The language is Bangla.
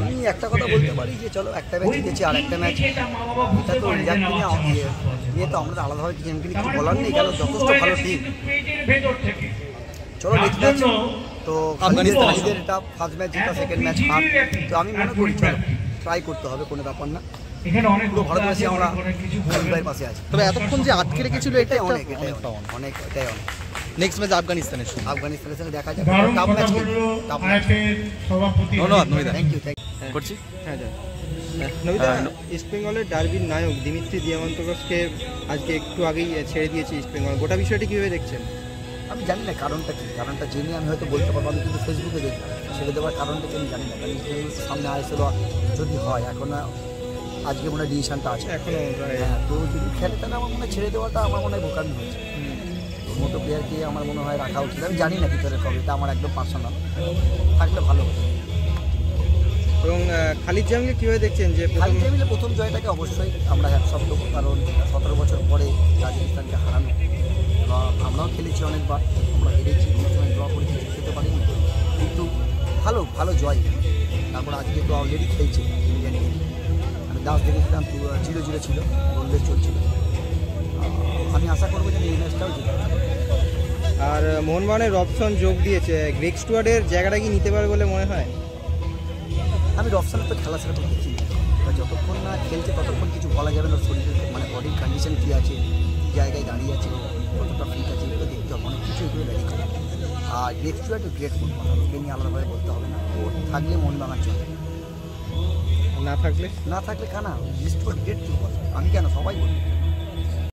আমি একটা কথা বলতে পারি যে চলো একটা ম্যাচ জিতেছি আর একটা ম্যাচ এটা তো রিজার্ভ নিয়ে তো আমরা আলাদাভাবে কিছু বলার নেই, কেন যথেষ্ট ভালো টিম। চলো নেক্সট ম্যাচ তো আফগানিস্তানের এটা ফার্স্ট ম্যাচ জিতা, সেকেন্ড ম্যাচ হার, তো আমি মনে করি চলো ট্রাই করতে হবে, কোনো ব্যাপার না। পুরো ভারতবাসী আমরা ভাইয়ের পাশে আছি। তবে এতক্ষণ যে আটকে রেখেছিল এটাই অনেক, এটাই অনেক, এটাই অনেক। নেক্সট ম্যাচ আফগানিস্তানের সঙ্গে দেখা যাবে, টাফ ম্যাচ। ধন্যবাদ নমিতা, থ্যাংক ইউ করছি। হ্যাঁ নমিতা, ইস্ট বেঙ্গলের ডার্বির নায়ক দিমিত্রি দিয়ামন্তকসকে আজকে একটু আগেই ছেড়ে দিয়েছে ইস্ট বেঙ্গল, গোটা বিষয়টি কীভাবে দেখছেন? আমি জানি না কারণটা কী, কারণটা জেনে আমি হয়তো বলতে পারবো, আমি কিন্তু ফেসবুকে দেখলাম, ছেড়ে দেওয়ার কারণটা কি আমি জানি না, কারণ সামনে আসছিল যদি হয়, এখন আজকে মনে হয় ডিসিশনটা আছে এখনও। হ্যাঁ, তো যদি খেলে তাহলে আমার মনে হয় ছেড়ে দেওয়াটা আমার মনে হয় বোকামি হয়েছে। মোটো প্লেয়ারকে আমার মনে হয় রাখা উচিত, আমি জানি না ভিতরে কবে, এটা আমার একদম পার্সোনাল, থাকলে ভালো হতো। এবং খালিদ জামিলকে কীভাবে দেখছেন? যে খালিদ জামিলের প্রথম জয়টাকে অবশ্যই আমরা হ্যাটসঅ্যাপ দেবো, কারণ 17 বছর পরে রাজস্থানকে হারানো, এবং আমরাও খেলেছি অনেকবার, আমরা হেরেছি, ড্র করেছি, জিততে পারিনি, কিন্তু ভালো জয়। তারপর আজকে তো অলরেডি খেলছে ইন্ডিয়ান টিম, আমি লাস্ট দেখেছিলাম 0-0 ছিল, গোললেস চলছিল, আমি আশা করবো যে এই ম্যাচটাও জিতবে। আর মোহনবাগানের রবসন যোগ দিয়েছে, গ্রেগ স্টুয়ার্ডের জায়গাটা কি নিতে পারবে বলে মনে হয়? আমি রবসনের তো খেলা সেরকম দেখি না, যতক্ষণ না খেলছে ততক্ষণ কিছু বলা যাবে না, শরীরের মানে বডির কন্ডিশন কী আছে, কী জায়গায় দাঁড়িয়ে আছে, কতটা ফিট আছে, এগুলো দেখতে হবে, অনেক কিছু এগুলো রেডি করে। Are great steward great footballer, ওকে নিয়ে আলাদাভাবে বলতে হবে না, ও থাকলে মোহনবাগান চলে, না থাকলে কানা স্টুয়ার্ড গ্রেট ফুটবলার, আমি কেন সবাই বলি।